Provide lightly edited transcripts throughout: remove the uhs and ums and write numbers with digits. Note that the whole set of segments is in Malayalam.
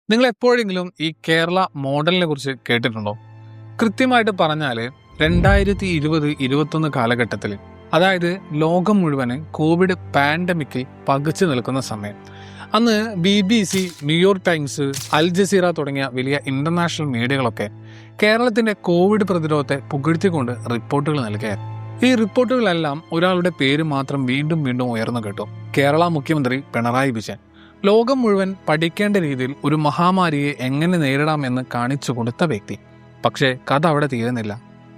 നിങ്ങൾ എപ്പോഴെങ്കിലും ഈ കേരള മോഡലിനെ കുറിച്ച് കേട്ടിട്ടുണ്ടോ? കൃത്യമായിട്ട് പറഞ്ഞാൽ 2020-21 കാലഘട്ടത്തിൽ, അതായത് ലോകം മുഴുവന് കോവിഡ് പാൻഡമിക്കിൽ പകച്ചു നിൽക്കുന്ന സമയം, അന്ന് BBC, New York Times, Al Jazeera തുടങ്ങിയ വലിയ ഇന്റർനാഷണൽ മീഡിയകളൊക്കെ കേരളത്തിന്റെ കോവിഡ് പ്രതിരോധത്തെ പുകഴ്ത്തിക്കൊണ്ട് റിപ്പോർട്ടുകൾ നൽകിയായിരുന്നു. ഈ റിപ്പോർട്ടുകളെല്ലാം ഒരാളുടെ പേര് മാത്രം വീണ്ടും വീണ്ടും ഉയർന്നു കേട്ടു: കേരള മുഖ്യമന്ത്രി പിണറായി വിജയൻ. ലോകം മുഴുവൻ പഠിക്കേണ്ട രീതിയിൽ ഒരു മഹാമാരിയെ എങ്ങനെ നേരിടാമെന്ന് കാണിച്ചു കൊടുത്ത വ്യക്തി. പക്ഷേ കഥ അവിടെ തീരുന്നില്ല.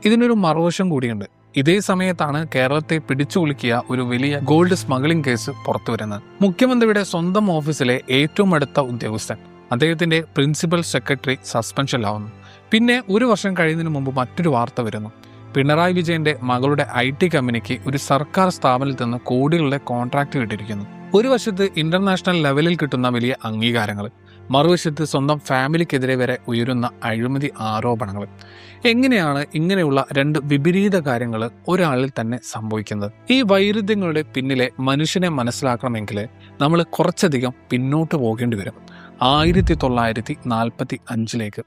ഇതിനൊരു മറുവശം കൂടിയുണ്ട്. ഇതേ സമയത്താണ് കേരളത്തെ പിടിച്ചുകുലുക്കിയ ഒരു വലിയ ഗോൾഡ് സ്മഗ്ലിംഗ് കേസ് പുറത്തു വരുന്നത്. മുഖ്യമന്ത്രിയുടെ സ്വന്തം ഓഫീസിലെ ഏറ്റവും അടുത്ത ഉദ്യോഗസ്ഥൻ, അദ്ദേഹത്തിന്റെ പ്രിൻസിപ്പൽ സെക്രട്ടറി സസ്പെൻഷനിലാവുന്നു. പിന്നെ ഒരു വർഷം കഴിയുന്നതിന് മുമ്പ് മറ്റൊരു വാർത്ത വരുന്നു: പിണറായി വിജയന്റെ മകളുടെ IT കമ്പനിക്ക് ഒരു സർക്കാർ സ്ഥാപനത്തിൽ നിന്ന് കോടികളുടെ കോൺട്രാക്ട് കിട്ടിയിരിക്കുന്നു. ഒരു വശത്ത് ഇന്റർനാഷണൽ ലെവലിൽ കിട്ടുന്ന വലിയ അംഗീകാരങ്ങൾ, മറുവശത്ത് സ്വന്തം ഫാമിലിക്കെതിരെ വരെ ഉയരുന്ന അഴിമതി ആരോപണങ്ങൾ. എങ്ങനെയാണ് ഇങ്ങനെയുള്ള രണ്ട് വിപരീത കാര്യങ്ങൾ ഒരാളിൽ തന്നെ സംഭവിക്കുന്നത്? ഈ വൈരുദ്ധ്യങ്ങളുടെ പിന്നിലെ മനുഷ്യനെ മനസ്സിലാക്കണമെങ്കിൽ നമ്മൾ കുറച്ചധികം പിന്നോട്ട് പോകേണ്ടി വരും. 1945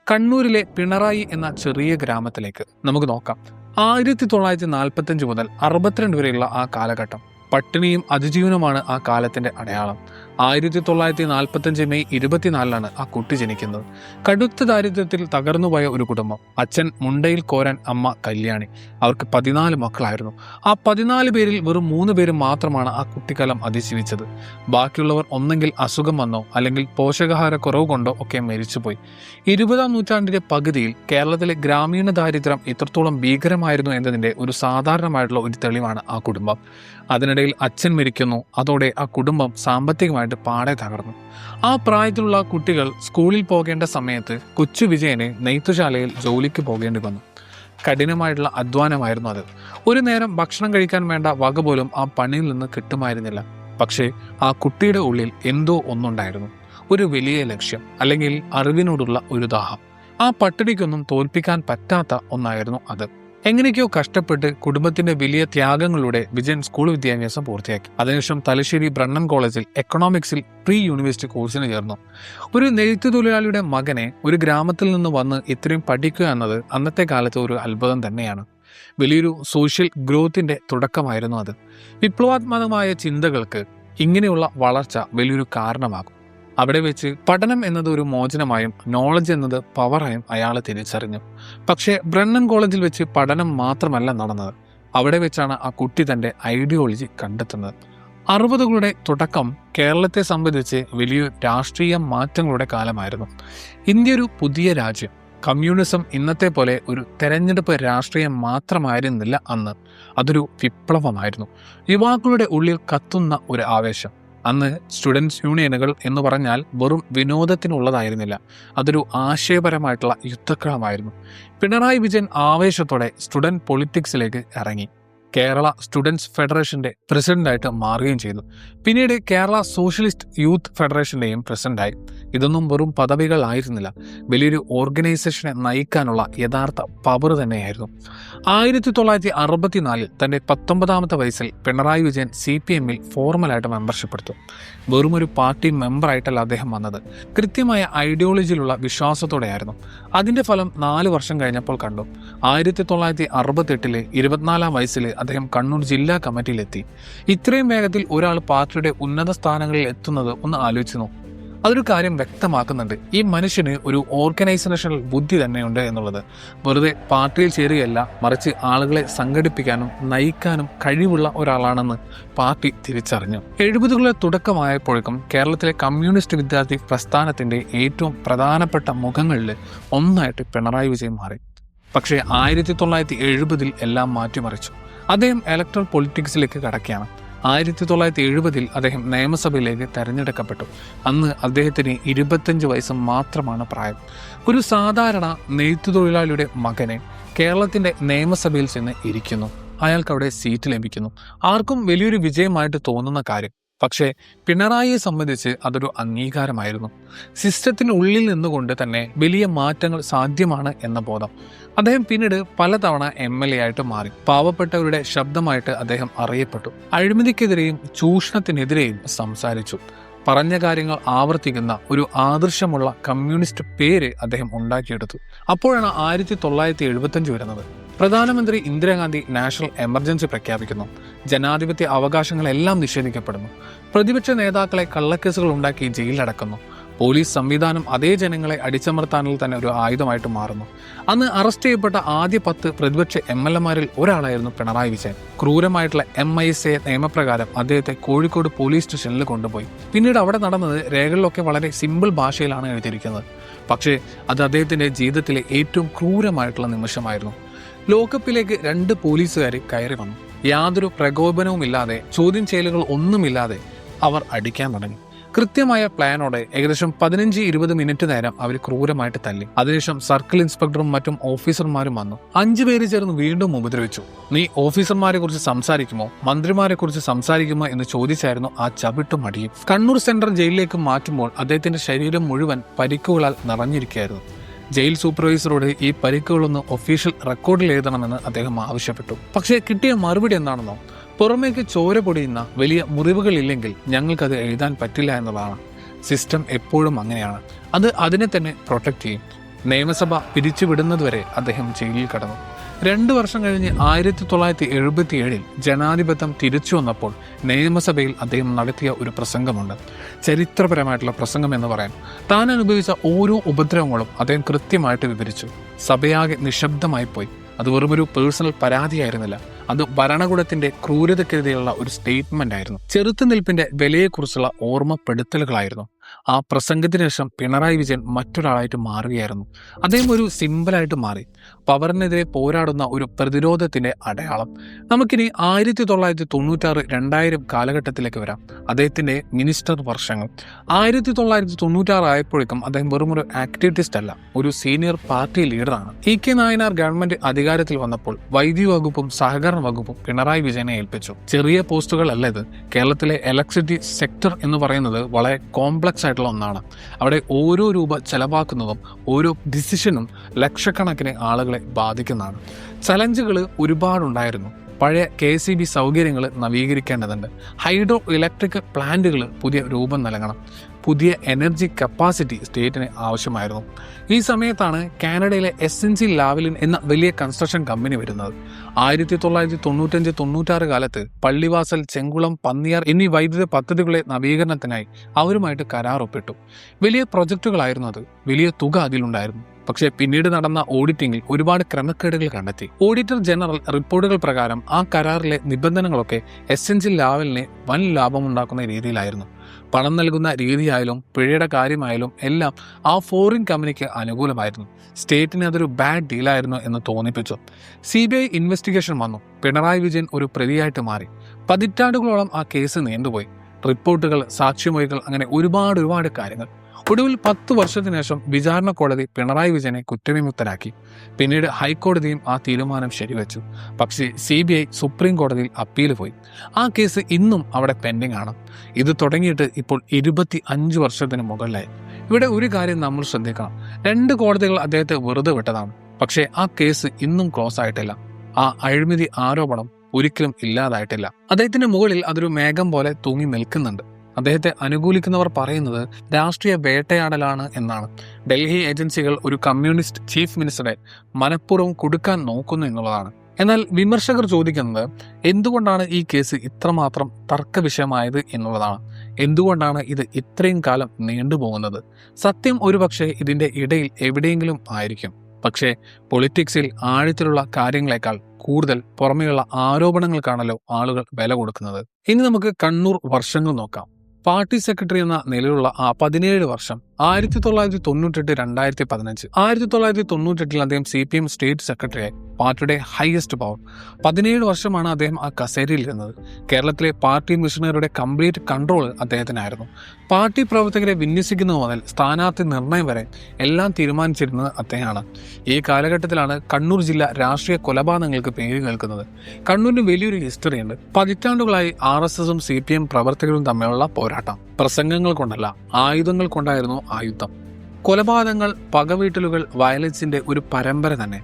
കണ്ണൂരിലെ പിണറായി എന്ന ചെറിയ ഗ്രാമത്തിലേക്ക് നമുക്ക് നോക്കാം. 1945 മുതൽ 62 വരെയുള്ള ആ കാലഘട്ടം പട്ടിണിയും അതിജീവനമാണ് ആ കാലത്തിന്റെ അടയാളം. 1945 മെയ് 24 ആ കുട്ടി ജനിക്കുന്നത്. കടുത്ത ദാരിദ്ര്യത്തിൽ തകർന്നുപോയ ഒരു കുടുംബം. അച്ഛൻ മുണ്ടയിൽ കോരൻ, അമ്മ കല്യാണി. അവർക്ക് 14 മക്കളായിരുന്നു. ആ 14 പേരിൽ വെറും 3 പേര് മാത്രമാണ് ആ കുട്ടിക്കാലം അതിജീവിച്ചത്. ബാക്കിയുള്ളവർ ഒന്നെങ്കിൽ അസുഖം വന്നോ അല്ലെങ്കിൽ പോഷകാഹാരക്കുറവ് കൊണ്ടോ ഒക്കെ മരിച്ചുപോയി. 20-ാം നൂറ്റാണ്ടിന്റെ പകുതിയിൽ കേരളത്തിലെ ഗ്രാമീണ ദാരിദ്ര്യം എത്രത്തോളം ഭീകരമായിരുന്നു എന്നതിന്റെ ഒരു സാധാരണമായിട്ടുള്ള ഒരു തെളിവാണ് ആ കുടുംബം. അതിനിടയിൽ അച്ഛൻ മരിക്കുന്നു. അതോടെ ആ കുടുംബം സാമ്പത്തികമായിട്ട് പാടെ തകർന്നു. ആ പ്രായത്തിലുള്ള കുട്ടികൾ സ്കൂളിൽ പോകേണ്ട സമയത്ത് കൊച്ചു വിജയന് നെയ്ത്തുശാലയിൽ ജോലിക്ക് പോകേണ്ടി വന്നു. കഠിനമായിട്ടുള്ള അധ്വാനമായിരുന്നു അത്. ഒരു നേരം ഭക്ഷണം കഴിക്കാൻ വേണ്ട വക പോലും ആ പണിയിൽ നിന്ന് കിട്ടുമായിരുന്നില്ല. പക്ഷേ ആ കുട്ടിയുടെ ഉള്ളിൽ എന്തോ ഒന്നുണ്ടായിരുന്നു, ഒരു വലിയ ലക്ഷ്യം, അല്ലെങ്കിൽ അറിവിനോടുള്ള ഒരു ദാഹം. ആ പട്ടിണിക്കൊന്നും തോൽപ്പിക്കാൻ പറ്റാത്ത ഒന്നായിരുന്നു അത്. എങ്ങനെയൊക്കെയോ കഷ്ടപ്പെട്ട് കുടുംബത്തിന്റെ വലിയ ത്യാഗങ്ങളിലൂടെ വിജയൻ സ്കൂൾ വിദ്യാഭ്യാസം പൂർത്തിയാക്കി. അതിനുശേഷം തലശ്ശേരി ബ്രണ്ണൻ കോളേജിൽ എക്കണോമിക്സിൽ പ്രീ യൂണിവേഴ്സിറ്റി കോഴ്സിന് ചേർന്നു. ഒരു നെയ്ത്തു തൊഴിലാളിയുടെ മകനെ ഒരു ഗ്രാമത്തിൽ നിന്ന് വന്ന് ഇത്രയും പഠിക്കുക എന്നത് അന്നത്തെ കാലത്ത് ഒരു അത്ഭുതം തന്നെയാണ്. വലിയൊരു സോഷ്യൽ ഗ്രോത്തിന്റെ തുടക്കമായിരുന്നു അത്. വിപ്ലവാത്മകമായ ചിന്തകൾക്ക് ഇങ്ങനെയുള്ള വളർച്ച വലിയൊരു കാരണമാകും. അവിടെ വെച്ച് പഠനം എന്നത് ഒരു മോചനമായും നോളജ് എന്നത് പവറായും അയാൾ തിരിച്ചറിഞ്ഞു. പക്ഷേ ബ്രണ്ണൻ കോളേജിൽ വെച്ച് പഠനം മാത്രമല്ല നടന്നത്. അവിടെ വെച്ചാണ് ആ കുട്ടി തൻ്റെ ഐഡിയോളജി കണ്ടെത്തുന്നത്. 60കളുടെ തുടക്കം കേരളത്തെ സംബന്ധിച്ച് വലിയൊരു രാഷ്ട്രീയ മാറ്റങ്ങളുടെ കാലമായിരുന്നു. ഇന്ത്യ ഒരു പുതിയ രാജ്യം. കമ്മ്യൂണിസം ഇന്നത്തെ പോലെ ഒരു തെരഞ്ഞെടുപ്പ് രാഷ്ട്രീയം മാത്രമായിരുന്നില്ല അന്ന്. അതൊരു വിപ്ലവമായിരുന്നു. യുവാക്കളുടെ ഉള്ളിൽ കത്തുന്ന ഒരു ആവേശം. അന്ന് സ്റ്റുഡൻസ് യൂണിയനുകൾ എന്ന് പറഞ്ഞാൽ വെറും വിനോദത്തിനുള്ളതായിരുന്നില്ല, അതൊരു ആശയപരമായിട്ടുള്ള യുദ്ധക്കളമായിരുന്നു. പിണറായി വിജയൻ ആവേശത്തോടെ സ്റ്റുഡൻറ് പൊളിറ്റിക്സിലേക്ക് ഇറങ്ങി. കേരള സ്റ്റുഡൻസ് ഫെഡറേഷന്റെ പ്രസിഡന്റായിട്ട് മാറുകയും ചെയ്തു. പിന്നീട് കേരള സോഷ്യലിസ്റ്റ് യൂത്ത് ഫെഡറേഷന്റെയും പ്രസിഡന്റായി. ഇതൊന്നും വെറും പദവികളായിരുന്നില്ല, വലിയൊരു ഓർഗനൈസേഷനെ നയിക്കാനുള്ള യഥാർത്ഥ പവർ തന്നെയായിരുന്നു. 1964 തന്റെ 19ാമത്തെ വയസ്സിൽ പിണറായി വിജയൻ CPM-ൽ ഫോർമലായിട്ട് മെമ്പർഷിപ്പ് എടുത്തു. വെറും ഒരു പാർട്ടി മെമ്പറായിട്ടല്ല അദ്ദേഹം വന്നത്, കൃത്യമായ ഐഡിയോളജിയിലുള്ള വിശ്വാസത്തോടെയായിരുന്നു. അതിന്റെ ഫലം 4 വർഷം കഴിഞ്ഞപ്പോൾ കണ്ടു. 1968 24-ാം വയസ്സിൽ അദ്ദേഹം കണ്ണൂർ ജില്ലാ കമ്മിറ്റിയിലെത്തി. ഇത്രയും വേഗത്തിൽ ഒരാൾ പാർട്ടിയുടെ ഉന്നത സ്ഥാനങ്ങളിൽ എത്തുന്നത് ഒന്ന് ആലോചിച്ചു നോക്കും. അതൊരു കാര്യം വ്യക്തമാക്കുന്നുണ്ട്: ഈ മനുഷ്യന് ഒരു ഓർഗനൈസേഷണൽ ബുദ്ധി തന്നെയുണ്ട് എന്നുള്ളത്. വെറുതെ പാർട്ടിയിൽ ചേരുകയല്ല, മറിച്ച് ആളുകളെ സംഘടിപ്പിക്കാനും നയിക്കാനും കഴിവുള്ള ഒരാളാണെന്ന് പാർട്ടി തിരിച്ചറിഞ്ഞു. 70കളുടെ തുടക്കമായപ്പോഴേക്കും കേരളത്തിലെ കമ്മ്യൂണിസ്റ്റ് വിദ്യാർത്ഥി പ്രസ്ഥാനത്തിന്റെ ഏറ്റവും പ്രധാനപ്പെട്ട മുഖങ്ങളിൽ ഒന്നായിട്ട് പിണറായി വിജയൻ മാറി. പക്ഷേ 1970 എല്ലാം മാറ്റിമറിച്ചു. അദ്ദേഹം ഇലക്ട്രൽ പൊളിറ്റിക്സിലേക്ക് കടക്കുകയാണ്. 1970 അദ്ദേഹം നിയമസഭയിലേക്ക് തെരഞ്ഞെടുക്കപ്പെട്ടു. അന്ന് അദ്ദേഹത്തിന് 25 വയസ്സ് മാത്രമാണ് പ്രായം. ഒരു സാധാരണ നെയ്ത്തുതൊഴിലാളിയുടെ മകനെ കേരളത്തിന്റെ നിയമസഭയിൽ ചെന്ന് ഇരിക്കുന്നു. അയാൾക്ക് അവിടെ സീറ്റ് ലഭിക്കുന്നു. ആർക്കും വലിയൊരു വിജയമായിട്ട് തോന്നുന്ന കാര്യം. പക്ഷേ പിണറായിയെ സംബന്ധിച്ച് അതൊരു അംഗീകാരമായിരുന്നു. സിസ്റ്റത്തിനുള്ളിൽ നിന്നുകൊണ്ട് തന്നെ വലിയ മാറ്റങ്ങൾ സാധ്യമാണ് എന്ന ബോധം. അദ്ദേഹം പിന്നീട് പലതവണ MLA ആയിട്ട് മാറി. പാവപ്പെട്ടവരുടെ ശബ്ദമായിട്ട് അദ്ദേഹം അറിയപ്പെട്ടു. അഴിമതിക്കെതിരെയും ചൂഷണത്തിനെതിരെയും സംസാരിച്ചു. പറഞ്ഞ കാര്യങ്ങൾ ആവർത്തിക്കുന്ന ഒരു ആദർശമുള്ള കമ്മ്യൂണിസ്റ്റ് പേര് അദ്ദേഹം ഉണ്ടാക്കിയെടുത്തു. അപ്പോഴാണ് 1975 വരുന്നത്. പ്രധാനമന്ത്രി ഇന്ദിരാഗാന്ധി നാഷണൽ എമർജൻസി പ്രഖ്യാപിക്കുന്നു. ജനാധിപത്യ അവകാശങ്ങളെല്ലാം നിഷേധിക്കപ്പെടുന്നു. പ്രതിപക്ഷ നേതാക്കളെ കള്ളക്കേസുകൾ ഉണ്ടാക്കി ജയിലിലടക്കുന്നു. പോലീസ് സംവിധാനം അതേ ജനങ്ങളെ അടിച്ചമർത്താനുള്ള തന്നെ ഒരു ആയുധമായിട്ട് മാറുന്നു. അന്ന് അറസ്റ്റ് ചെയ്യപ്പെട്ട ആദ്യ 10 പ്രതിപക്ഷ MLA-മാരിൽ ഒരാളായിരുന്നു പിണറായി വിജയൻ. ക്രൂരമായിട്ടുള്ള MISA നിയമപ്രകാരം അദ്ദേഹത്തെ കോഴിക്കോട് പോലീസ് സ്റ്റേഷനിൽ കൊണ്ടുപോയി. പിന്നീട് അവിടെ നടന്നത് രേഖകളിലൊക്കെ വളരെ സിമ്പിൾ ഭാഷയിലാണ് എഴുതിയിരിക്കുന്നത്. പക്ഷേ അത് അദ്ദേഹത്തിന്റെ ജീവിതത്തിലെ ഏറ്റവും ക്രൂരമായിട്ടുള്ള നിമിഷമായിരുന്നു. ലോക്കപ്പിലേക്ക് 2 പോലീസുകാർ കയറി വന്നു. യാതൊരു പ്രകോപനവുമില്ലാതെ, ചോദ്യം ചെയ്യലുകൾ ഒന്നുമില്ലാതെ അവർ അടിക്കാൻ തുടങ്ങി. കൃത്യമായ പ്ലാനോടെ ഏകദേശം 15-20 മിനിറ്റ് നേരം അവർ ക്രൂരമായിട്ട് തല്ലി. അതിനുശേഷം സർക്കിൾ ഇൻസ്പെക്ടറും മറ്റും ഓഫീസർമാരും വന്നു. 5 പേര് ചേർന്ന് വീണ്ടും ഉപദ്രവിച്ചു. നീ ഓഫീസർമാരെ കുറിച്ച് സംസാരിക്കുമോ, മന്ത്രിമാരെ കുറിച്ച് സംസാരിക്കുമോ എന്ന് ചോദിച്ചായിരുന്നു ആ ചവിട്ടും അടിയും. കണ്ണൂർ സെൻട്രൽ ജയിലിലേക്ക് മാറ്റുമ്പോൾ അദ്ദേഹത്തിന്റെ ശരീരം മുഴുവൻ പരിക്കുകളാൽ നിറഞ്ഞിരിക്കുകയായിരുന്നു. ജയിൽ സൂപ്പർവൈസറോട് ഈ പരിക്കുകളൊന്ന് ഒഫീഷ്യൽ റെക്കോർഡിൽ എഴുതണമെന്ന് അദ്ദേഹം ആവശ്യപ്പെട്ടു. പക്ഷേ കിട്ടിയ മറുപടി എന്താണെന്നോ, പുറമേക്ക് ചോര പൊടിയുന്ന വലിയ മുറിവുകളില്ലെങ്കിൽ ഞങ്ങൾക്കത് എഴുതാൻ പറ്റില്ല എന്നതാണ്. സിസ്റ്റം എപ്പോഴും അങ്ങനെയാണ്. അത് അതിനെ തന്നെ പ്രൊട്ടക്ട് ചെയ്യും. നിയമസഭ പിരിച്ചുവിടുന്നതുവരെ അദ്ദേഹം ജയിലിൽ കടന്നു. 2 വർഷം കഴിഞ്ഞ് 1977 ജനാധിപത്യം തിരിച്ചു വന്നപ്പോൾ നിയമസഭയിൽ അദ്ദേഹം നടത്തിയ ഒരു പ്രസംഗമുണ്ട്. ചരിത്രപരമായിട്ടുള്ള പ്രസംഗം എന്ന് പറയാൻ. താൻ അനുഭവിച്ച ഓരോ ഉപദ്രവങ്ങളും അദ്ദേഹം കൃത്യമായിട്ട് വിവരിച്ചു. സഭയാകെ നിശബ്ദമായി പോയി. അത് വെറുമൊരു പേഴ്സണൽ പരാതിയായിരുന്നില്ല, അത് ഭരണകൂടത്തിന്റെ ക്രൂരതയ്ക്കെതിരെയുള്ള ഒരു സ്റ്റേറ്റ്മെന്റ് ആയിരുന്നു. ചെറുത്തുനിൽപ്പിന്റെ വിലയെക്കുറിച്ചുള്ള ഓർമ്മപ്പെടുത്തലുകളായിരുന്നു. ആ പ്രസംഗത്തിന് ശേഷം പിണറായി വിജയൻ മറ്റൊരാളായിട്ട് മാറുകയായിരുന്നു. അദ്ദേഹം ഒരു സിംബലായിട്ട് മാറി. പവറിനെതിരെ പോരാടുന്ന ഒരു പ്രതിരോധത്തിന്റെ അടയാളം. നമുക്കിനി 1996-2000 കാലഘട്ടത്തിലേക്ക് വരാം. അദ്ദേഹത്തിന്റെ മിനിസ്റ്റർ വർഷങ്ങൾ. 1996 ആയപ്പോഴേക്കും അദ്ദേഹം വെറുമൊരു ആക്ടിവിസ്റ്റ് അല്ല, ഒരു സീനിയർ പാർട്ടി ലീഡറാണ്. EK നായനാർ ഗവൺമെന്റ് അധികാരത്തിൽ വന്നപ്പോൾ വൈദ്യുതി വകുപ്പും സഹകരണ വകുപ്പും പിണറായി വിജയനെ ഏൽപ്പിച്ചു. ചെറിയ പോസ്റ്റുകളല്ല ഇത്. കേരളത്തിലെ ഇലക്ട്രിസിറ്റി സെക്ടർ എന്ന് പറയുന്നത് വളരെ കോംപ്ലക്സ് ആയിട്ടുള്ള ഒന്നാണ്. അവിടെ ഓരോ രൂപ ചെലവാക്കുന്നതും ഓരോ ഡിസിഷനും ലക്ഷക്കണക്കിന് ആളുകളെ ബാധിക്കുന്നതാണ്. ചലഞ്ചുകൾ ഒരുപാടുണ്ടായിരുന്നു. പഴയ KCB സൗകര്യങ്ങൾ നവീകരിക്കേണ്ടതുണ്ട്. ഹൈഡ്രോ ഇലക്ട്രിക് പ്ലാന്റുകൾ പുതിയ രൂപം നൽകണം. പുതിയ എനർജി കപ്പാസിറ്റി സ്റ്റേറ്റിന് ആവശ്യമായിരുന്നു. ഈ സമയത്താണ് കാനഡയിലെ SNC ലാവലിൻ എന്ന വലിയ കൺസ്ട്രക്ഷൻ കമ്പനി വരുന്നത്. 1995-96 കാലത്ത് പള്ളിവാസൽ, ചെങ്കുളം, പന്നിയാർ എന്നീ വൈദ്യുത പദ്ധതികളുടെ നവീകരണത്തിനായി അവരുമായിട്ട് കരാർ ഒപ്പിട്ടു. വലിയ പ്രൊജക്ടുകളായിരുന്നു അത്. വലിയ തുക അതിലുണ്ടായിരുന്നു. പക്ഷേ പിന്നീട് നടന്ന ഓഡിറ്റിംഗിൽ ഒരുപാട് ക്രമക്കേടുകൾ കണ്ടെത്തി. ഓഡിറ്റർ ജനറൽ റിപ്പോർട്ടുകൾ പ്രകാരം ആ കരാറിലെ നിബന്ധനകളൊക്കെ SNC ലാവലിനെ വൻ ലാഭമുണ്ടാക്കുന്ന രീതിയിലായിരുന്നു. പണം നൽകുന്ന രീതിയായാലും പിഴയുടെ കാര്യമായാലും എല്ലാം ആ ഫോറിൻ കമ്പനിക്ക് അനുകൂലമായിരുന്നു. സ്റ്റേറ്റിന് അതൊരു ബാഡ് ഡീലായിരുന്നു എന്ന് തോന്നിപ്പിച്ചു. CBI ഇൻവെസ്റ്റിഗേഷൻ വന്നു. പിണറായി വിജയൻ ഒരു പ്രതിയായിട്ട് മാറി. പതിറ്റാണ്ടുകളോളം ആ കേസ് നീണ്ടുപോയി. റിപ്പോർട്ടുകൾ, സാക്ഷിമൊഴികൾ, അങ്ങനെ ഒരുപാട് കാര്യങ്ങൾ. ഒടുവിൽ 10 വർഷത്തിന് ശേഷം വിചാരണ കോടതി പിണറായി വിജയനെ കുറ്റവിമുക്തരാക്കി. പിന്നീട് ഹൈക്കോടതിയും ആ തീരുമാനം ശരിവെച്ചു. പക്ഷേ CBI സുപ്രീം കോടതിയിൽ അപ്പീൽ പോയി. ആ കേസ് ഇന്നും അവിടെ പെൻഡിങ് ആണ്. ഇത് തുടങ്ങിയിട്ട് ഇപ്പോൾ 25 വർഷത്തിന് മുകളിലായി. ഇവിടെ ഒരു കാര്യം നമ്മൾ ശ്രദ്ധിക്കണം. 2 കോടതികൾ അദ്ദേഹത്തെ വെറുതെ വിട്ടതാണ്. പക്ഷേ ആ കേസ് ഇന്നും ക്ലോസ് ആയിട്ടില്ല. ആ അഴിമതി ആരോപണം ഒരിക്കലും ഇല്ലാതായിട്ടില്ല. അദ്ദേഹത്തിന്റെ മുകളിൽ അതൊരു മേഘം പോലെ തൂങ്ങി നിൽക്കുന്നുണ്ട്. അദ്ദേഹത്തെ അനുകൂലിക്കുന്നവർ പറയുന്നത് രാഷ്ട്രീയ വേട്ടയാടലാണ് എന്നാണ്. ഡൽഹി ഏജൻസികൾ ഒരു കമ്മ്യൂണിസ്റ്റ് ചീഫ് മിനിസ്റ്ററെ മനഃപൂർവ്വം കൊടുക്കാൻ നോക്കുന്നു എന്നുള്ളതാണ്. എന്നാൽ വിമർശകർ ചോദിക്കുന്നത് എന്തുകൊണ്ടാണ് ഈ കേസ് ഇത്രമാത്രം തർക്ക വിഷയമായത് എന്നുള്ളതാണ്. എന്തുകൊണ്ടാണ് ഇത് ഇത്രയും കാലം നീണ്ടുപോകുന്നത്? സത്യം ഒരുപക്ഷെ ഇതിന്റെ ഇടയിൽ എവിടെയെങ്കിലും ആയിരിക്കും. പക്ഷേ പൊളിറ്റിക്സിൽ ആഴത്തിലുള്ള കാര്യങ്ങളെക്കാൾ കൂടുതൽ പുറമെയുള്ള ആരോപണങ്ങൾക്കാണല്ലോ ആളുകൾ വില കൊടുക്കുന്നത്. ഇനി നമുക്ക് കണ്ണൂർ വർഷങ്ങൾ നോക്കാം. പാർട്ടി സെക്രട്ടറി എന്ന നിലയിലുള്ള ആ 17 വർഷം 1998-2015. 1998 അദ്ദേഹം CPM സ്റ്റേറ്റ് സെക്രട്ടറിയായി, പാർട്ടിയുടെ ഹയസ്റ്റ് പവർ. 17 വർഷമാണ് അദ്ദേഹം ആ കസേരയിലിരുന്നത്. കേരളത്തിലെ പാർട്ടി മിഷണറിയുടെ കംപ്ലീറ്റ് കൺട്രോൾ അദ്ദേഹത്തിനായിരുന്നു. പാർട്ടി പ്രവർത്തകരെ വിന്യസിക്കുന്നത് മുതൽ സ്ഥാനാർത്ഥി നിർണയം വരെ എല്ലാം തീരുമാനിച്ചിരുന്നത് അദ്ദേഹമാണ്. ഈ കാലഘട്ടത്തിലാണ് കണ്ണൂർ ജില്ല രാഷ്ട്രീയ കൊലപാതകങ്ങൾക്ക് പേര് കേൾക്കുന്നത്. കണ്ണൂരിന് വലിയൊരു ഹിസ്റ്ററിയുണ്ട്. പതിറ്റാണ്ടുകളായി RSSും CPM പ്രവർത്തകരും തമ്മിലുള്ള പോരാട്ടം. പ്രസംഗങ്ങൾ കൊണ്ടല്ല, ആയുധങ്ങൾ കൊണ്ടായിരുന്നു ആ യുദ്ധം. കൊലപാതകങ്ങൾ, പകവീട്ടലുകൾ, വയലൻസിന്റെ ഒരു പരമ്പര തന്നെ.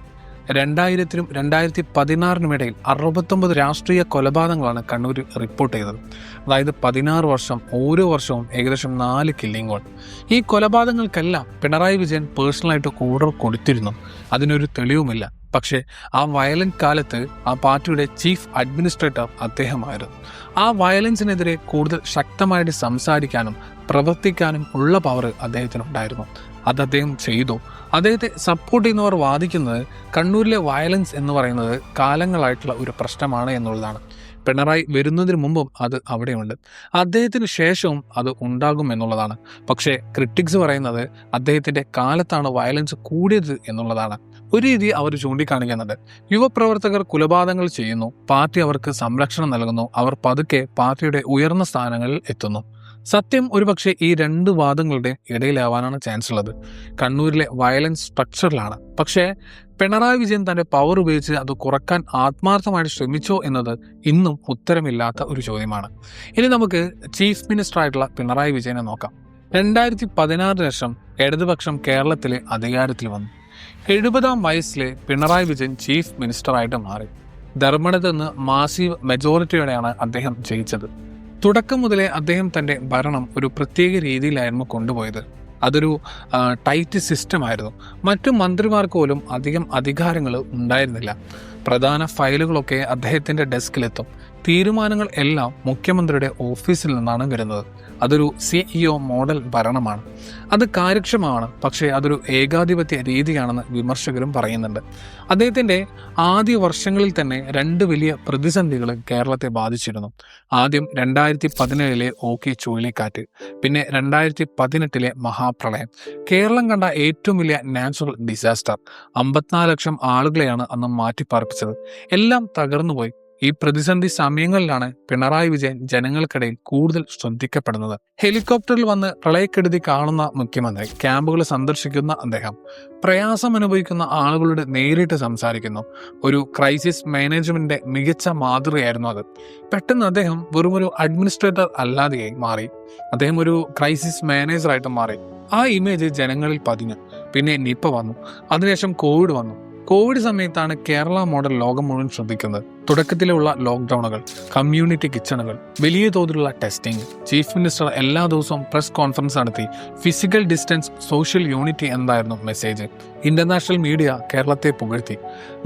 2000-നും 2016-നും ഇടയിൽ 69 രാഷ്ട്രീയ കൊലപാതകങ്ങളാണ് കണ്ണൂരിൽ റിപ്പോർട്ട് ചെയ്തത്. അതായത് 16 വർഷം, ഓരോ വർഷവും ഏകദേശം 4 കില്ലിങ്ങുകൾ. ഈ കൊലപാതകങ്ങൾക്കെല്ലാം പിണറായി വിജയൻ പേഴ്സണലായിട്ട് ഓർഡർ കൊടുത്തിരുന്നു. അതിനൊരു തെളിവുമില്ല. പക്ഷേ ആ വയലന്റ് കാലത്ത് ആ പാർട്ടിയുടെ ചീഫ് അഡ്മിനിസ്ട്രേറ്റർ അദ്ദേഹമായിരുന്നു. ആ വയലൻസിനെതിരെ കൂടുതൽ ശക്തമായിട്ട് സംസാരിക്കാനും പ്രവർത്തിക്കാനും ഉള്ള പവർ അദ്ദേഹത്തിനുണ്ടായിരുന്നു. അത് അദ്ദേഹം ചെയ്തു. അദ്ദേഹത്തെ സപ്പോർട്ട് ചെയ്യുന്നവർ വാദിക്കുന്നത് കണ്ണൂരിലെ വയലൻസ് എന്ന് പറയുന്നത് കാലങ്ങളായിട്ടുള്ള ഒരു പ്രശ്നമാണ് എന്നുള്ളതാണ്. പിണറായി വരുന്നതിന് മുമ്പും അത് അവിടെയുണ്ട്, അദ്ദേഹത്തിന് ശേഷവും അത് ഉണ്ടാകും എന്നുള്ളതാണ്. പക്ഷേ ക്രിട്ടിക്സ് പറയുന്നത് അദ്ദേഹത്തിൻ്റെ കാലത്താണ് വയലൻസ് കൂടിയത് എന്നുള്ളതാണ്. ഒരു രീതി അവർ ചൂണ്ടിക്കാണിക്കുന്നത്, യുവപ്രവർത്തകർ കൊലപാതകങ്ങൾ ചെയ്യുന്നു, പാർട്ടി അവർക്ക് സംരക്ഷണം നൽകുന്നു, അവർ പതുക്കെ പാർട്ടിയുടെ ഉയർന്ന സ്ഥാനങ്ങളിൽ എത്തുന്നു. സത്യം ഒരുപക്ഷെ ഈ 2 വാദങ്ങളുടെ ഇടയിലാവാനാണ് ചാൻസ് ഉള്ളത്. കണ്ണൂരിലെ വയലൻസ് സ്ട്രക്ചറിലാണ്. പക്ഷേ പിണറായി വിജയൻ തൻ്റെ പവർ ഉപയോഗിച്ച് അത് കുറക്കാൻ ആത്മാർത്ഥമായിട്ട് ശ്രമിച്ചോ എന്നത് ഇന്നും ഉത്തരമില്ലാത്ത ഒരു ചോദ്യമാണ്. ഇനി നമുക്ക് ചീഫ് മിനിസ്റ്റർ ആയിട്ടുള്ള പിണറായി വിജയനെ നോക്കാം. 2016 ശേഷം ഇടതുപക്ഷം കേരളത്തിലെ അധികാരത്തിൽ വന്നു. 70-ാം വയസ്സിൽ പിണറായി വിജയൻ ചീഫ് മിനിസ്റ്ററായിട്ട് മാറി. ധർമ്മടത്ത് നിന്ന് മാസീവ് മെജോറിറ്റിയോടെയാണ് അദ്ദേഹം ജയിച്ചത്. തുടക്കം മുതലേ അദ്ദേഹം തൻ്റെ ഭരണം ഒരു പ്രത്യേക രീതിയിലായിരുന്നു കൊണ്ടുപോയത്. അതൊരു ടൈറ്റ് സിസ്റ്റമായിരുന്നു. മറ്റു മന്ത്രിമാർക്ക് പോലും അധികം അധികാരങ്ങൾ ഉണ്ടായിരുന്നില്ല. പ്രധാന ഫയലുകളൊക്കെ അദ്ദേഹത്തിൻ്റെ ഡെസ്കിലെത്തും. തീരുമാനങ്ങൾ എല്ലാം മുഖ്യമന്ത്രിയുടെ ഓഫീസിൽ നിന്നാണ് വരുന്നത്. അതൊരു CEO മോഡൽ ഭരണമാണ്. അത് കാര്യക്ഷമമാണ്, പക്ഷേ അതൊരു ഏകാധിപത്യ രീതിയാണെന്ന് വിമർശകരും പറയുന്നുണ്ട്. അദ്ദേഹത്തിൻ്റെ ആദ്യ വർഷങ്ങളിൽ തന്നെ 2 വലിയ പ്രതിസന്ധികൾ കേരളത്തെ ബാധിച്ചിരുന്നു. ആദ്യം 2017-ലെ ഓഖി ചുഴലിക്കാറ്റ്, പിന്നെ 2018-ലെ മഹാപ്രളയം. കേരളം കണ്ട ഏറ്റവും വലിയ നാച്ചുറൽ ഡിസാസ്റ്റർ. 54 ലക്ഷം ആളുകളെയാണ് അന്ന് മാറ്റിപ്പാർപ്പിച്ചത്. എല്ലാം തകർന്നുപോയി. ഈ പ്രതിസന്ധി സമയങ്ങളിലാണ് പിണറായി വിജയൻ ജനങ്ങൾക്കിടയിൽ കൂടുതൽ ശ്രദ്ധിക്കപ്പെടുന്നത്. ഹെലികോപ്റ്ററിൽ വന്ന് പ്രളയക്കെടുതി കാണുന്ന മുഖ്യമന്ത്രി, ക്യാമ്പുകൾ സന്ദർശിക്കുന്ന അദ്ദേഹം, പ്രയാസം അനുഭവിക്കുന്ന ആളുകളോട് നേരിട്ട് സംസാരിക്കുന്നു. ഒരു ക്രൈസിസ് മാനേജ്മെന്റിന്റെ മികച്ച മാതൃകയായിരുന്നു അത്. പെട്ടെന്ന് അദ്ദേഹം വെറുമൊരു അഡ്മിനിസ്ട്രേറ്റർ അല്ലാതെയായി മാറി. അദ്ദേഹം ഒരു ക്രൈസിസ് മാനേജറായിട്ട് മാറി. ആ ഇമേജ് ജനങ്ങളിൽ പതിഞ്ഞു. പിന്നെ നിപ്പ വന്നു, അതിനുശേഷം കോവിഡ് വന്നു. കോവിഡ് സമയത്താണ് കേരള മോഡൽ ലോകം മുഴുവൻ ശ്രദ്ധിക്കുന്നത്. തുടക്കത്തിലുള്ള ലോക്ക്ഡൗണുകൾ, കമ്മ്യൂണിറ്റി കിച്ചണുകൾ, വലിയ തോതിലുള്ള ടെസ്റ്റിംഗ്. ചീഫ് മിനിസ്റ്റർ എല്ലാ ദിവസവും പ്രസ് കോൺഫറൻസ് നടത്തി. ഫിസിക്കൽ ഡിസ്റ്റൻസ്, സോഷ്യൽ യൂണിറ്റി എന്തായിരുന്നു മെസ്സേജ്. ഇന്റർനാഷണൽ മീഡിയ കേരളത്തെ പുകഴ്ത്തി.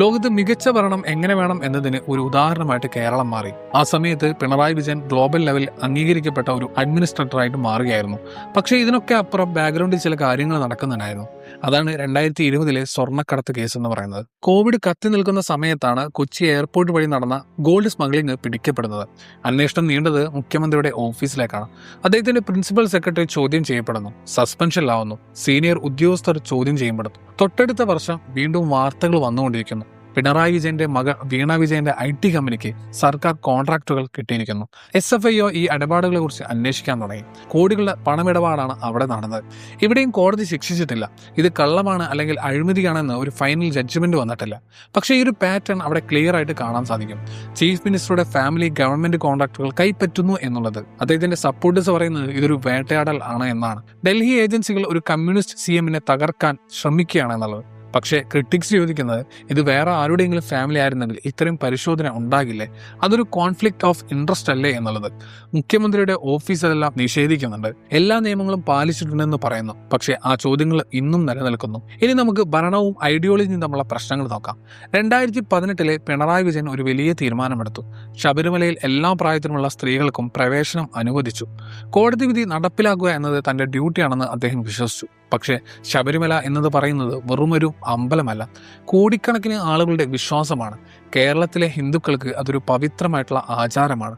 ലോകത്ത് മികച്ച ഭരണം എങ്ങനെ വേണം എന്നതിന് ഒരു ഉദാഹരണമായിട്ട് കേരളം മാറി. ആ സമയത്ത് പിണറായി വിജയൻ ഗ്ലോബൽ ലെവലിൽ അംഗീകരിക്കപ്പെട്ട ഒരു അഡ്മിനിസ്ട്രേറ്ററായിട്ട് മാറുകയായിരുന്നു. പക്ഷേ ഇതിനൊക്കെ അപ്പുറം ബാക്ക്ഗ്രൗണ്ടിൽ ചില കാര്യങ്ങൾ നടക്കുന്നുണ്ടായിരുന്നു. അതാണ് 2020-ലെ സ്വർണ്ണക്കടത്ത് കേസ് എന്ന് പറയുന്നത്. കോവിഡ് കത്തി നിൽക്കുന്ന സമയത്താണ് കൊച്ചി എയർപോർട്ട് വഴി നടന്ന ഗോൾഡ് സ്മഗ്ലിംഗ് പിടിക്കപ്പെടുന്നത്. അന്വേഷണം നീണ്ടത് മുഖ്യമന്ത്രിയുടെ ഓഫീസിലേക്കാണ്. അദ്ദേഹത്തിന്റെ പ്രിൻസിപ്പൽ സെക്രട്ടറി ചോദ്യം ചെയ്യപ്പെടുന്നു, സസ്പെൻഷനിലാവുന്നു, സീനിയർ ഉദ്യോഗസ്ഥർ ചോദ്യം ചെയ്യപ്പെടുന്നു. തൊട്ടടുത്ത വർഷം വീണ്ടും വാർത്തകൾ വന്നുകൊണ്ടിരിക്കുന്നു. പിണറായി വിജയന്റെ മകൾ വീണ വിജയന്റെ IT കമ്പനിക്ക് സർക്കാർ കോൺട്രാക്റ്റുകൾ കിട്ടിയിരിക്കുന്നു. SFIO ഈ ഇടപാടുകളെ കുറിച്ച് അന്വേഷിക്കാൻ തുടങ്ങി. കോടികളുടെ പണമിടപാടാണ് അവിടെ നടന്നത്. ഇവിടെയും കോടതി ശിക്ഷിച്ചിട്ടില്ല. ഇത് കള്ളമാണ് അല്ലെങ്കിൽ അഴിമതിയാണെന്ന് ഒരു ഫൈനൽ ജഡ്ജ്മെന്റ് വന്നിട്ടില്ല. പക്ഷേ ഈ ഒരു പാറ്റേൺ അവിടെ ക്ലിയർ ആയിട്ട് കാണാൻ സാധിക്കും. ചീഫ് മിനിസ്റ്ററുടെ ഫാമിലി ഗവൺമെന്റ് കോൺട്രാക്റ്റുകൾ കൈപ്പറ്റുന്നു എന്നുള്ളത്. അദ്ദേഹത്തിന്റെ സപ്പോർട്ടേഴ്സ് പറയുന്നത് ഇതൊരു വേട്ടയാടൽ ആണ് എന്നാണ്. ഡൽഹി ഏജൻസികൾ ഒരു കമ്മ്യൂണിസ്റ്റ് CM-നെ തകർക്കാൻ ശ്രമിക്കുകയാണ് എന്നുള്ളത്. പക്ഷേ ക്രിട്ടിക്സ് ചോദിക്കുന്നത്, ഇത് വേറെ ആരുടെയെങ്കിലും ഫാമിലി ആയിരുന്നെങ്കിൽ ഇത്രയും പരിശോധന ഉണ്ടാകില്ലേ? അതൊരു കോൺഫ്ലിക്റ്റ് ഓഫ് ഇൻട്രസ്റ്റ് അല്ലേ എന്നുള്ളത്. മുഖ്യമന്ത്രിയുടെ ഓഫീസ് അതെല്ലാം നിഷേധിക്കുന്നുണ്ട്. എല്ലാ നിയമങ്ങളും പാലിച്ചിട്ടുണ്ടെന്ന് പറയുന്നു. പക്ഷേ ആ ചോദ്യങ്ങൾ ഇന്നും നിലനിൽക്കുന്നു. ഇനി നമുക്ക് ഭരണവും ഐഡിയോളജിയും തമ്മിലുള്ള പ്രശ്നങ്ങൾ നോക്കാം. 2018-ലെ പിണറായി വിജയൻ ഒരു വലിയ തീരുമാനമെടുത്തു. ശബരിമലയിൽ എല്ലാ പ്രായത്തിലുമുള്ള സ്ത്രീകൾക്കും പ്രവേശനം അനുവദിച്ചു. കോടതി വിധി നടപ്പിലാക്കുക എന്നത് തന്റെ ഡ്യൂട്ടിയാണെന്ന് അദ്ദേഹം വിശ്വസിച്ചു. പക്ഷേ ശബരിമല എന്നത് പറയുന്നത് വെറുമൊരു അമ്പലമല്ല, കോടിക്കണക്കിന് ആളുകളുടെ വിശ്വാസമാണ്. കേരളത്തിലെ ഹിന്ദുക്കൾക്ക് അതൊരു പവിത്രമായിട്ടുള്ള ആചാരമാണ്.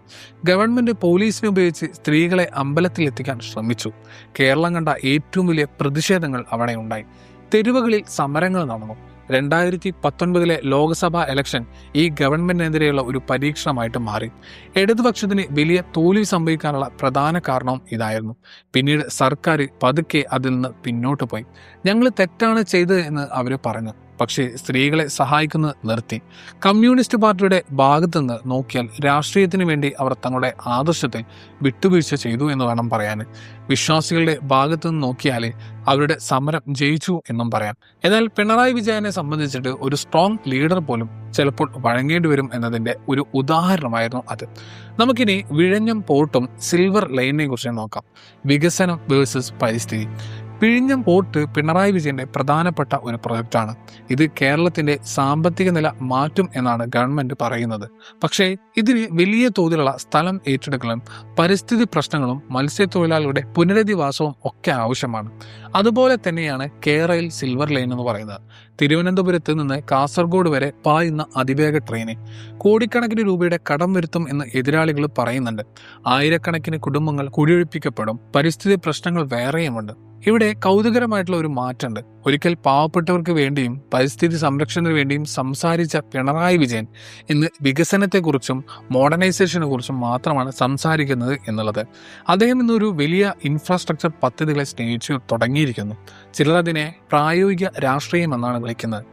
ഗവൺമെന്റ് പോലീസിനെ ഉപയോഗിച്ച് സ്ത്രീകളെ അമ്പലത്തിൽ എത്തിക്കാൻ ശ്രമിച്ചു. കേരളം കണ്ട ഏറ്റവും വലിയ പ്രതിഷേധങ്ങൾ അവിടെ ഉണ്ടായി. തെരുവുകളിൽ സമരങ്ങൾ നടന്നു. 2019-ലെ ലോക്സഭാ ഇലക്ഷൻ ഈ ഗവൺമെന്റിനെതിരെയുള്ള ഒരു പരീക്ഷണമായിട്ട് മാറി. ഇടതുപക്ഷത്തിന് വലിയ തോൽവി സംഭവിക്കാനുള്ള പ്രധാന കാരണവും ഇതായിരുന്നു. പിന്നീട് സർക്കാർ പതുക്കെ അതിൽ നിന്ന് പിന്നോട്ട് പോയി. ഞങ്ങൾ തെറ്റാണ് ചെയ്തത് എന്ന് അവർ പറഞ്ഞു. പക്ഷേ സ്ത്രീകളെ സഹായിക്കുന്നത് നിർത്തി. കമ്മ്യൂണിസ്റ്റ് പാർട്ടിയുടെ ഭാഗത്തുനിന്ന് നോക്കിയാൽ രാഷ്ട്രീയത്തിന് വേണ്ടി അവർ തങ്ങളുടെ ആദർശത്തെ വിട്ടുവീഴ്ച ചെയ്തു എന്ന് വേണം പറയാൻ. വിശ്വാസികളുടെ ഭാഗത്തുനിന്ന് നോക്കിയാൽ അവരുടെ സമരം ജയിച്ചു എന്നും പറയാം. എന്നാൽ പിണറായി വിജയനെ സംബന്ധിച്ചിട്ട് ഒരു സ്ട്രോങ് ലീഡർ പോലും ചിലപ്പോൾ വഴങ്ങേണ്ടി വരും എന്നതിൻ്റെ ഒരു ഉദാഹരണമായിരുന്നു അത്. നമുക്കിനി വിഴിഞ്ഞം പോർട്ടും സിൽവർ ലൈനിനെ കുറിച്ച് നോക്കാം. വികസനം വേഴ്സസ് പരിസ്ഥിതി. വിഴിഞ്ഞം പോർട്ട് പിണറായി വിജയന്റെ പ്രധാനപ്പെട്ട ഒരു പ്രൊജക്റ്റാണ്. ഇത് കേരളത്തിന്റെ സാമ്പത്തിക നില മാറ്റും എന്നാണ് ഗവൺമെന്റ് പറയുന്നത്. പക്ഷേ ഇതിന് വലിയ തോതിലുള്ള സ്ഥലം ഏറ്റെടുക്കലും പരിസ്ഥിതി പ്രശ്നങ്ങളും മത്സ്യത്തൊഴിലാളികളുടെ പുനരധിവാസവും ഒക്കെ ആവശ്യമാണ്. അതുപോലെ തന്നെയാണ് കേരയിൽ സിൽവർ ലൈൻ എന്ന് പറയുന്നത്. തിരുവനന്തപുരത്ത് നിന്ന് കാസർഗോഡ് വരെ പായുന്ന അതിവേഗ ട്രെയിന് കോടിക്കണക്കിന് രൂപയുടെ കടം വരുത്തും എന്ന് എതിരാളികൾ പറയുന്നുണ്ട്. ആയിരക്കണക്കിന് കുടുംബങ്ങൾ കുടിയൊഴിപ്പിക്കപ്പെടും. പരിസ്ഥിതി പ്രശ്നങ്ങൾ വേറെയുമുണ്ട്. ഇവിടെ കൗതുകരമായിട്ടുള്ള ഒരു മാറ്റമുണ്ട്. ഒരിക്കൽ പാവപ്പെട്ടവർക്ക് വേണ്ടിയും പരിസ്ഥിതി സംരക്ഷണത്തിന് വേണ്ടിയും സംസാരിച്ച പിണറായി വിജയൻ ഇന്ന് വികസനത്തെക്കുറിച്ചും മോഡേണൈസേഷനെ കുറിച്ചും മാത്രമാണ് സംസാരിക്കുന്നത് എന്നുള്ളത്. അദ്ദേഹം ഇന്നൊരു വലിയ ഇൻഫ്രാസ്ട്രക്ചർ പദ്ധതികളെ സ്നേഹിച്ചു തുടങ്ങിയിരിക്കുന്നു. ചിലർ അതിനെ പ്രായോഗിക രാഷ്ട്രീയം എന്നാണ് വിളിക്കുന്നത്.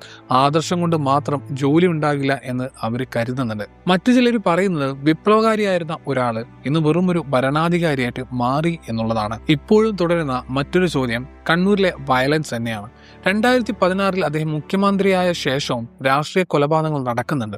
ആദർശം കൊണ്ട് മാത്രം ജോലി ഉണ്ടാകില്ല എന്ന് അവർ കരുതുന്നുണ്ട്. മറ്റു ചിലർ പറയുന്നത് വിപ്ലവകാരിയായിരുന്ന ഒരാൾ ഇന്ന് വെറും ഒരു ഭരണാധികാരിയായിട്ട് മാറി എന്നുള്ളതാണ്. ഇപ്പോഴും തുടരുന്ന മറ്റൊരു ചോദ്യം കണ്ണൂരിലെ വയലൻസ് തന്നെയാണ്. 2016 അദ്ദേഹം മുഖ്യമന്ത്രിയായ ശേഷവും രാഷ്ട്രീയ കൊലപാതകങ്ങൾ നടക്കുന്നുണ്ട്.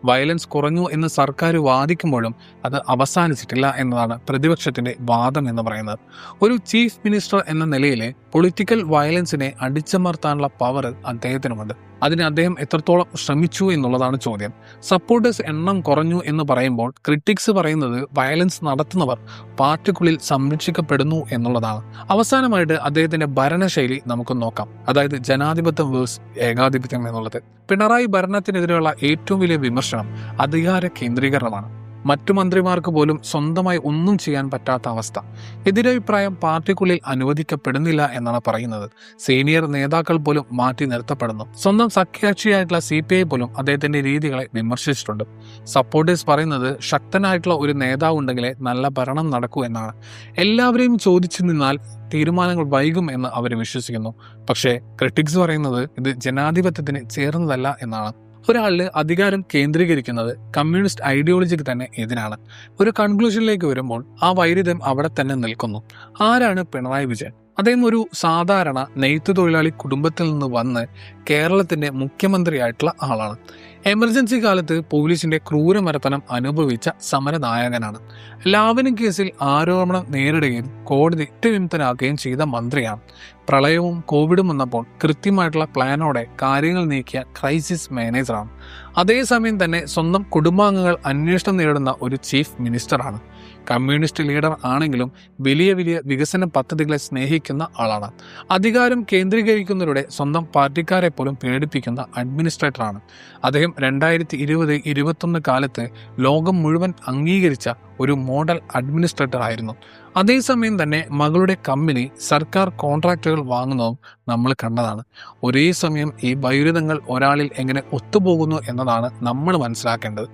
വയലൻസ് കുറഞ്ഞു എന്ന് സർക്കാർ വാദിക്കുമ്പോഴും അത് അവസാനിച്ചിട്ടില്ല എന്നതാണ് പ്രതിപക്ഷത്തിന്റെ വാദം എന്ന് പറയുന്നത്. ഒരു ചീഫ് മിനിസ്റ്റർ എന്ന നിലയിൽ പൊളിറ്റിക്കൽ വയലൻസിനെ അടിച്ചമർത്താനുള്ള പവർ അദ്ദേഹത്തിനുമുണ്ട്. അതിന് അദ്ദേഹം എത്രത്തോളം ശ്രമിച്ചു എന്നുള്ളതാണ് ചോദ്യം. സപ്പോർട്ടേഴ്സ് എണ്ണം കുറഞ്ഞു എന്ന് പറയുമ്പോൾ ക്രിറ്റിക്സ് പറയുന്നത് വയലൻസ് നടത്തുന്നവർ പാർട്ടിക്കുള്ളിൽ സംരക്ഷിക്കപ്പെടുന്നു എന്നുള്ളതാണ്. അവസാനമായിട്ട് അദ്ദേഹത്തിന്റെ ഭരണശൈലി നമുക്ക് നോക്കാം. അതായത് ജനാധിപത്യം വേഴ്സ് ഏകാധിപത്യം എന്നുള്ളത്. പിണറായി ഭരണത്തിനെതിരെയുള്ള ഏറ്റവും വലിയ വിമർശനം അധികാര കേന്ദ്രീകരണമാണ്. മറ്റു മന്ത്രിമാർക്ക് പോലും സ്വന്തമായി ഒന്നും ചെയ്യാൻ പറ്റാത്ത അവസ്ഥ. എതിരഭിപ്രായം പാർട്ടിക്കുള്ളിൽ അനുവദിക്കപ്പെടുന്നില്ല എന്നാണ് പറയുന്നത്. സീനിയർ നേതാക്കൾ പോലും മാറ്റി നിർത്തപ്പെടുന്നു. സ്വന്തം സഖ്യകക്ഷിയായിട്ടുള്ള CPI പോലും അദ്ദേഹത്തിന്റെ രീതികളെ വിമർശിച്ചിട്ടുണ്ട്. സപ്പോർട്ടേഴ്സ് പറയുന്നത് ശക്തനായിട്ടുള്ള ഒരു നേതാവ് ഉണ്ടെങ്കിലേ നല്ല ഭരണം നടക്കൂ എന്നാണ്. എല്ലാവരെയും ചോദിച്ചു നിന്നാൽ തീരുമാനങ്ങൾ വൈകും എന്ന് അവർ വിശ്വസിക്കുന്നു. പക്ഷേ ക്രിറ്റിക്സ് പറയുന്നത് ഇത് ജനാധിപത്യത്തിന് ചേർന്നതല്ല എന്നാണ്. ഒരാളിൽ അധികാരം കേന്ദ്രീകരിക്കുന്നത് കമ്മ്യൂണിസ്റ്റ് ഐഡിയോളജിക്ക് തന്നെ എതിരാണ്. ഒരു കൺക്ലൂഷനിലേക്ക് വരുമ്പോൾ ആ വൈരുദ്ധ്യം അവിടെ തന്നെ നിൽക്കുന്നു. ആരാണ് പിണറായി വിജയൻ? അദ്ദേഹം ഒരു സാധാരണ നെയ്ത്തു തൊഴിലാളി കുടുംബത്തിൽ നിന്ന് വന്ന് കേരളത്തിന്റെ മുഖ്യമന്ത്രിയായിട്ടുള്ള ആളാണ്. എമർജൻസി കാലത്ത് പോലീസിന്റെ ക്രൂരമർദ്ദനം അനുഭവിച്ച സമരനായകനാണ്. ലാവ്ലിൻ കേസിൽ ആരോപണം നേരിടുകയും കോടതി കുറ്റവിമുക്തനാക്കുകയും ചെയ്ത മന്ത്രിയാണ്. പ്രളയവും കോവിഡും വന്നപ്പോൾ കൃത്യമായിട്ടുള്ള പ്ലാനോടെ കാര്യങ്ങൾ നീക്കിയ ക്രൈസിസ് മാനേജറാണ്. അതേസമയം തന്നെ സ്വന്തം കുടുംബാംഗങ്ങൾ അന്വേഷണം നേരിടുന്ന ഒരു ചീഫ് മിനിസ്റ്ററാണ്. കമ്മ്യൂണിസ്റ്റ് ലീഡർ ആണെങ്കിലും വലിയ വലിയ വികസന പദ്ധതികളെ സ്നേഹിക്കുന്ന ആളാണ്. അധികാരം കേന്ദ്രീകരിക്കുന്നവരുടെ സ്വന്തം പാർട്ടിക്കാരെ പോലും പേടിപ്പിക്കുന്ന അഡ്മിനിസ്ട്രേറ്ററാണ്. അദ്ദേഹം 2020-21 കാലത്ത് ലോകം മുഴുവൻ അംഗീകരിച്ച ഒരു മോഡൽ അഡ്മിനിസ്ട്രേറ്റർ ആയിരുന്നു. അതേസമയം തന്നെ മകളുടെ കമ്പനി സർക്കാർ കോൺട്രാക്റ്റുകൾ വാങ്ങുന്നതും നമ്മൾ കണ്ടതാണ്. ഒരേ സമയം ഈ വൈരുദ്ധ്യങ്ങൾ ഒരാളിൽ എങ്ങനെ ഒത്തുപോകുന്നു എന്നതാണ് നമ്മൾ മനസ്സിലാക്കേണ്ടത്.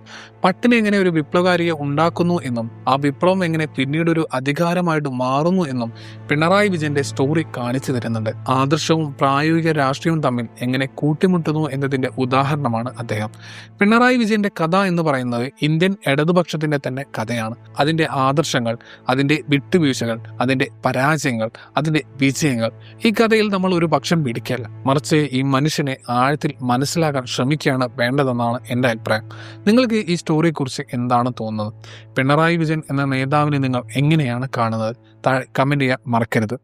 പട്ടിണി എങ്ങനെ ഒരു വിപ്ലവകാരിയെ ഉണ്ടാക്കുന്നു എന്നും ആ വിപ്ലവം എങ്ങനെ പിന്നീട് ഒരു അധികാരമായിട്ട് മാറുന്നു എന്നും പിണറായി വിജയന്റെ സ്റ്റോറി കാണിച്ചു തരുന്നുണ്ട്. ആദർശവും പ്രായോഗിക രാഷ്ട്രീയവും തമ്മിൽ എങ്ങനെ കൂട്ടിമുട്ടുന്നു എന്നതിന്റെ ഉദാഹരണമാണ് അദ്ദേഹം. പിണറായി വിജയന്റെ കഥ എന്ന് പറയുന്നത് ഇന്ത്യൻ ഇടതുപക്ഷത്തിന്റെ തന്നെ കഥയാണ്. അതിന്റെ ആദർശങ്ങൾ, അതിന്റെ വിട്ടുവീഴ്ചകൾ, അതിന്റെ പരാജയങ്ങൾ, അതിന്റെ വിജയങ്ങൾ. ഈ കഥയിൽ നമ്മൾ ഒരു പക്ഷം പിടിക്കല്ല, മറിച്ച് ഈ മനുഷ്യനെ ആഴത്തിൽ മനസ്സിലാക്കാൻ ശ്രമിക്കുകയാണ് വേണ്ടതെന്നാണ് എൻ്റെ അഭിപ്രായം. നിങ്ങൾക്ക് ഈ സ്റ്റോറിയെക്കുറിച്ച് എന്താണ് തോന്നുന്നത്? പിണറായി വിജയൻ എന്ന നേതാവിനെ നിങ്ങൾ എങ്ങനെയാണ് കാണുന്നത്? താഴെ കമന്റ് ചെയ്യാൻ മറക്കരുത്.